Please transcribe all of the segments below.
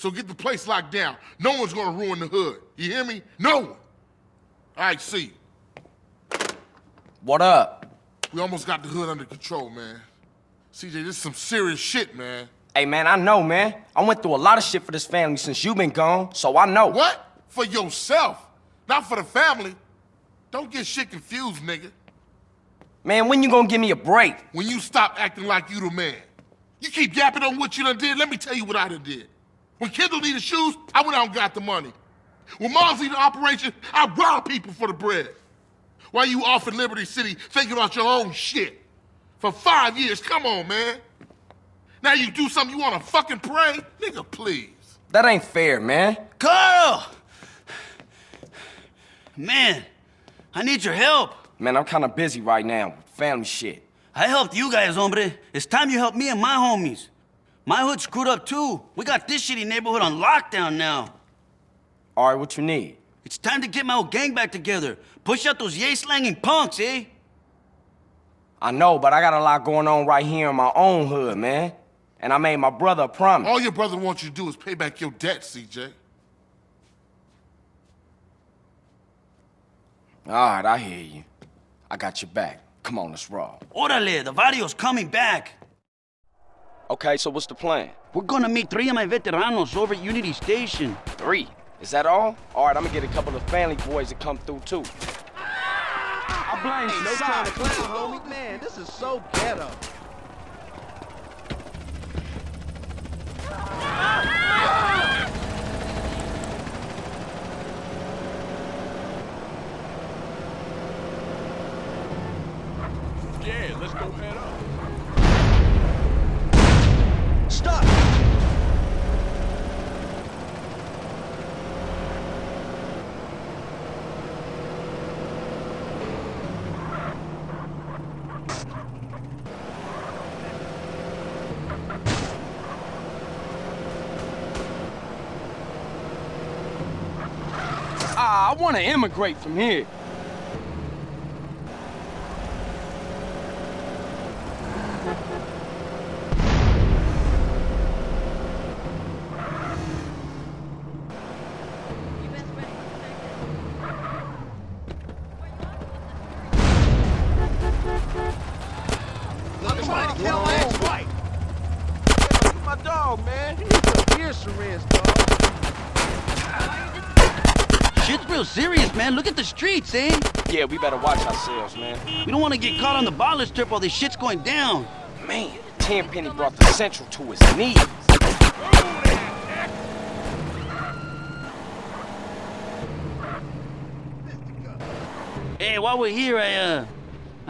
So get the place locked down. No one's gonna ruin the hood. You hear me? No one. All right, see you. What up? We almost got the hood under control, man. CJ, this is some serious shit, man. Hey, man, I know, man. I went through a lot of shit for this family since you been gone, so I know. What? For yourself, not for the family. Don't get shit confused, nigga. Man, when you gonna give me a break? When you stop acting like you the man. You keep yapping on what you done did, let me tell you what I done did. When Kendall needed shoes, I went out and got the money. When Mars needed operation, I robbed people for the bread. While you off in Liberty City thinking about your own shit. For 5 years, come on, man. Now you do something you wanna fucking pray? Nigga, please. That ain't fair, man. Carl! Man, I need your help. Man, I'm kinda busy right now with family shit. I helped you guys, hombre. It's time you help me and my homies. My hood's screwed up too. We got this shitty neighborhood on lockdown now. All right, what you need? It's time to get my old gang back together. Push out those yay-slanging punks, eh? I know, but I got a lot going on right here in my own hood, man. And I made my brother a promise. All your brother wants you to do is pay back your debt, CJ. All right, I hear you. I got your back. Come on, let's roll. Órale, the Vario's coming back. Okay, so what's the plan? We're gonna meet 3 of my veteranos over at Unity Station. 3? Is that all? All right, I'm gonna get a couple of family boys to come through, too. I blame no time to clown, homie. Man, this is so ghetto. Yeah, let's go head up. Stop! I want to immigrate from here. My dog, man. You need some ear syringe, dog. Shit's real serious, man. Look at the streets, eh? Yeah, we better watch ourselves, man. We don't want to get caught on the baller strip while this shit's going down. Man, Tenpenny brought the Central to his knees. Hey, while we're here, I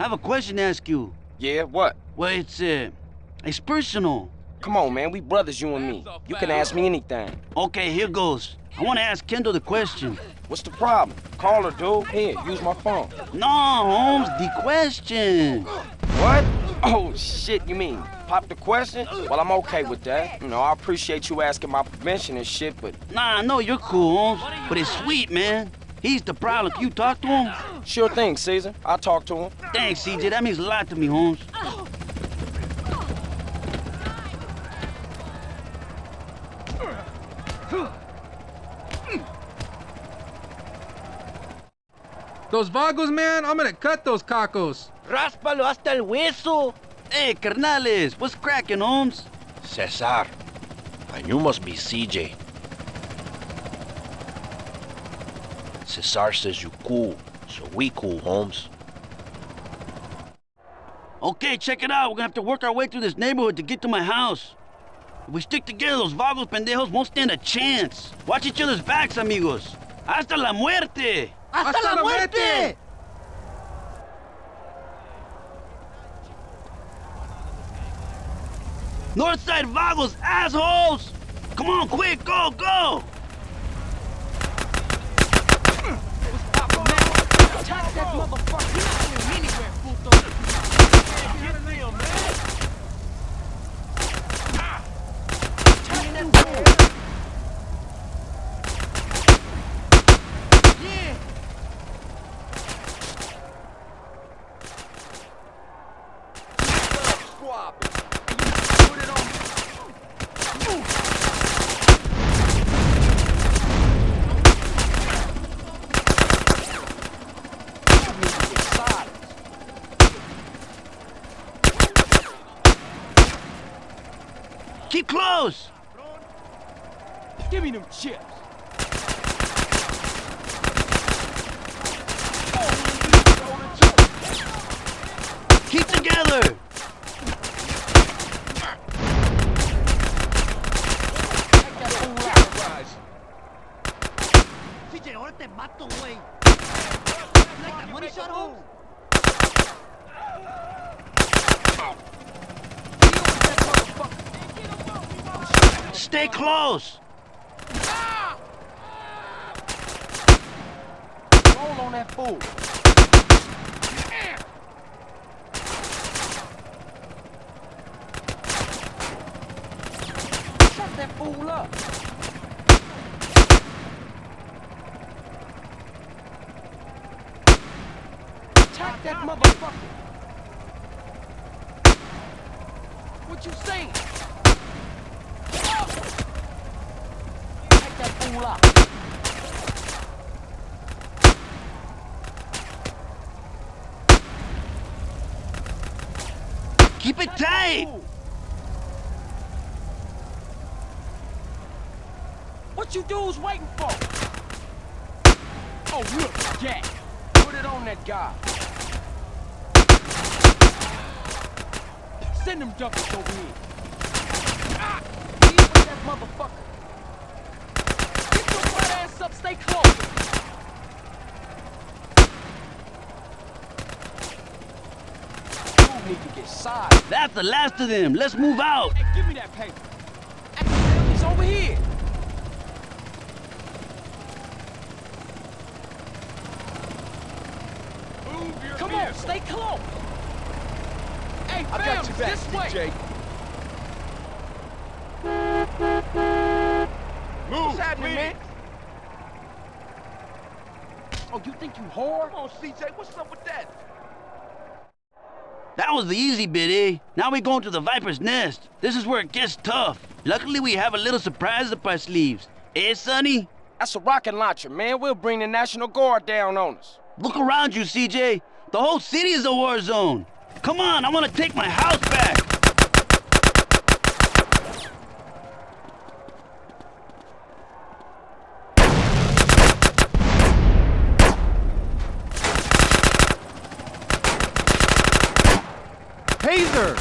have a question to ask you. Yeah, what? Well, it's personal. Come on, man, we brothers, you and me. You can ask me anything. Okay, here goes. I want to ask Kendall the question. What's the problem? Call her, dude. Here, use my phone. No, Holmes, the question. What? Oh, shit, you mean pop the question? Well, I'm okay with that. You know, I appreciate you asking my permission and shit, but... Nah, no, you're cool, Holmes. But it's sweet, man. He's the problem. Can you talk to him? Sure thing, Cesar. I'll talk to him. Thanks, CJ. That means a lot to me, Holmes. Those vagos, man, I'm gonna cut those cacos. Ráspalo hasta el hueso. Hey, carnales, what's cracking, Holmes? Cesar, and you must be CJ. Cesar says you cool, so we cool, Holmes. Okay, check it out. We're gonna have to work our way through this neighborhood to get to my house. If we stick together, those vagos pendejos won't stand a chance. Watch each other's backs, amigos. Hasta la muerte! ¡Hasta la muerte! Northside vagos, assholes! Come on, quick, go, go! Attack that motherfucker! You're not going anywhere, puto! Get in there, man! Turn that way! Yeah! Squab! Put it on! Keep close! Give me them chips. Keep together! CJ, ahora te mato, güey. Like that money shot home? Stay close! Roll on that fool. Shut that fool up. Attack that motherfucker. What you saying? Attack that fool up. Keep it tight! What you dudes waiting for? Oh, look, Jack. Put it on that guy. Send them duckers over here. Leave with that motherfucker. Get your fat ass up, stay close. You need to get side. That's the last of them. Let's move out. Hey, give me that paper. It's over here. Come on, stay close. Hey, fam, I got you back, this way. DJ. What's happening, man? Oh, you think you whore? Come on, CJ, what's up with that? That was the easy bit, eh? Now we're going to the Viper's Nest. This is where it gets tough. Luckily, we have a little surprise up our sleeves. Eh, Sonny? That's a rocket launcher, man. We'll bring the National Guard down on us. Look around you, CJ. The whole city is a war zone. Come on, I want to take my house back. Taser!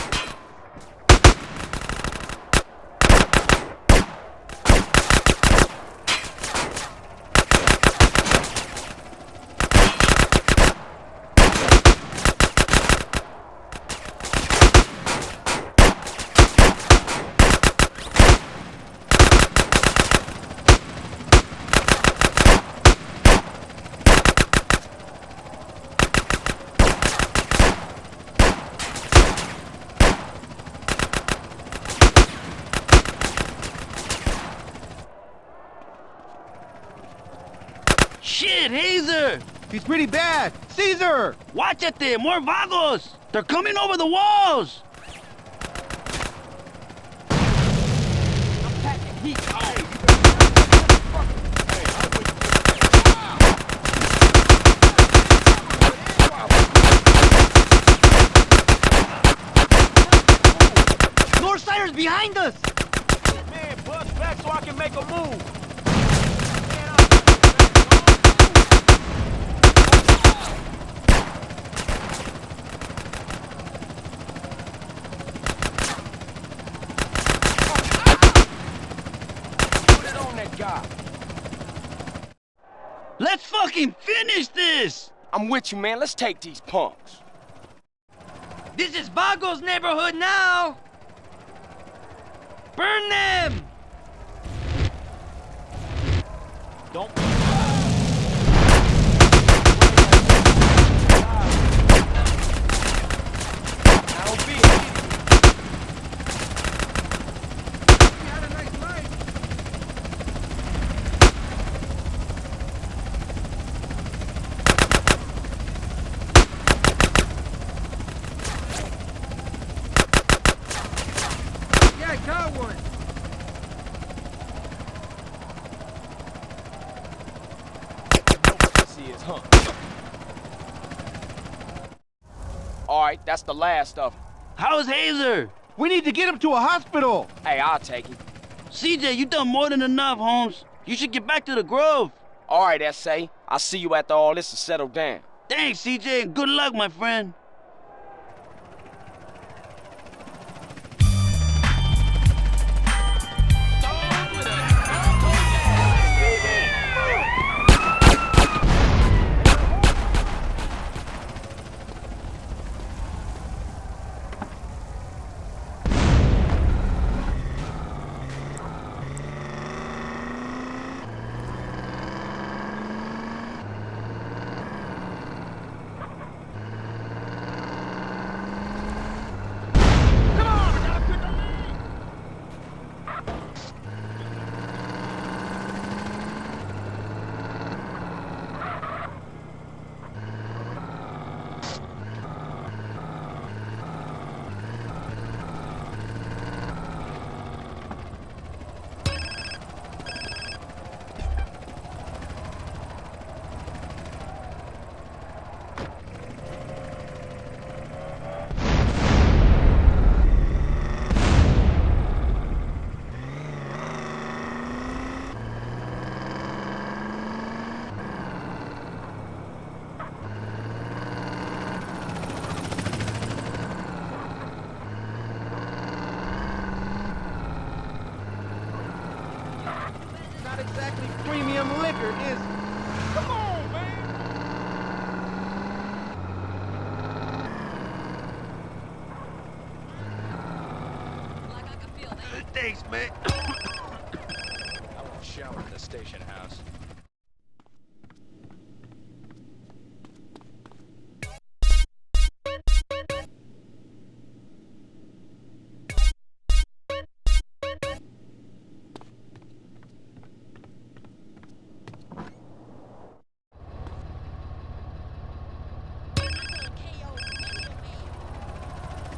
Shit, Hazer! He's pretty bad! Cesar! Watch it there, more vagos! They're coming over the walls! I'm packing heat. Northsiders behind us! Man, bust back so I can make a move. Let's fucking finish this! I'm with you, man. Let's take these punks. This is Vago's neighborhood now! Burn them! Don't. That'll be it. Yeah, I got one! All right, that's the last of them. How's Hazer? We need to get him to a hospital. Hey, I'll take him. CJ, you done more than enough, Holmes. You should get back to the Grove. All right, S.A. I'll see you after all this is settled down. Thanks, CJ, and good luck, my friend. Not exactly premium liquor, is it? Come on, man. Thanks, man. I won't shower at the station house.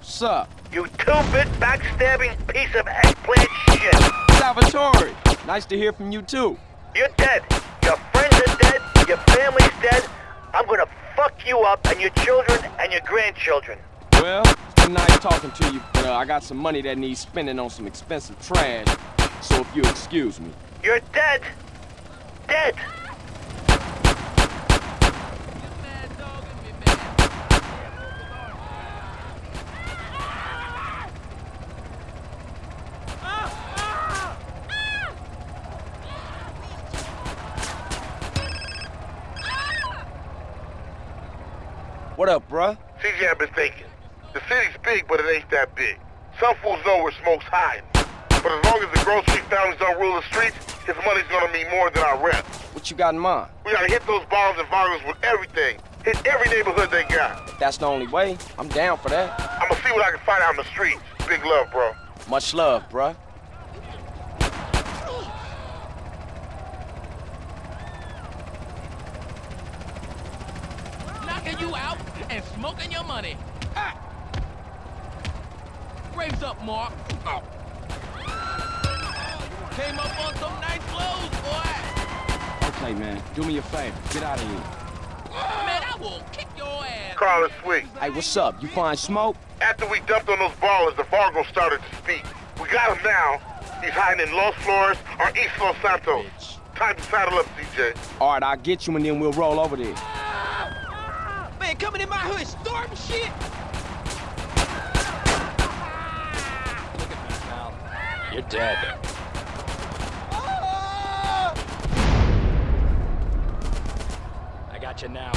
What's up? You two-bit backstabbing piece of eggplant shit. Salvatore, nice to hear from you too. You're dead. Your friends are dead. Your family's dead. I'm gonna fuck you up and your children and your grandchildren. Well, it's been nice talking to you, but I got some money that needs spending on some expensive trash. So if you excuse me. You're dead. Dead. What up, bruh? CJ, I've been thinking. The city's big, but it ain't that big. Some fools know where smoke's hiding. But as long as the Grove Street families don't rule the streets, his money's gonna mean more than our rep. What you got in mind? We gotta hit those bombs and violence with everything. Hit every neighborhood they got. If that's the only way, I'm down for that. I'ma see what I can find out in the streets. Big love, bro. Much love, bruh. Knocking you out and smoking your money. Ah. Raise up, Mark. Oh. Came up on some nice clothes, boy. Okay, man. Do me a favor. Get out of here. Man, I will kick your ass. Carl is sweet. Hey, what's up? You find smoke? After we dumped on those ballers, the Fargo started to speak. We got him now. He's hiding in Los Flores or East Los Santos. Time to saddle up, CJ. All right, I'll get you and then we'll roll over there. Man, coming in my hood, storm shit. Look at me, pal. You're dead. I got you now.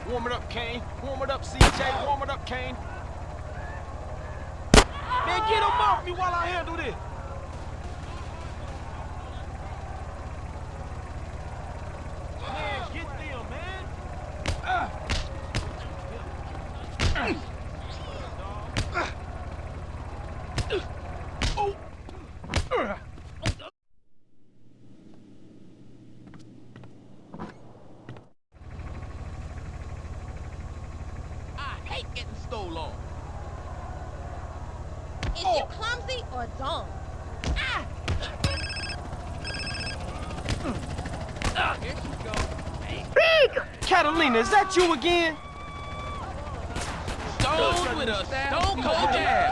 Warm it up, Kane. Warm it up, CJ. Warm it up, Kane. Man, get him off me while I handle this. Man, get them, man. I hate getting stole on. Is you clumsy or dumb? Here she goes. Big! Catalina, is that you again? Stone with a stone cold jab.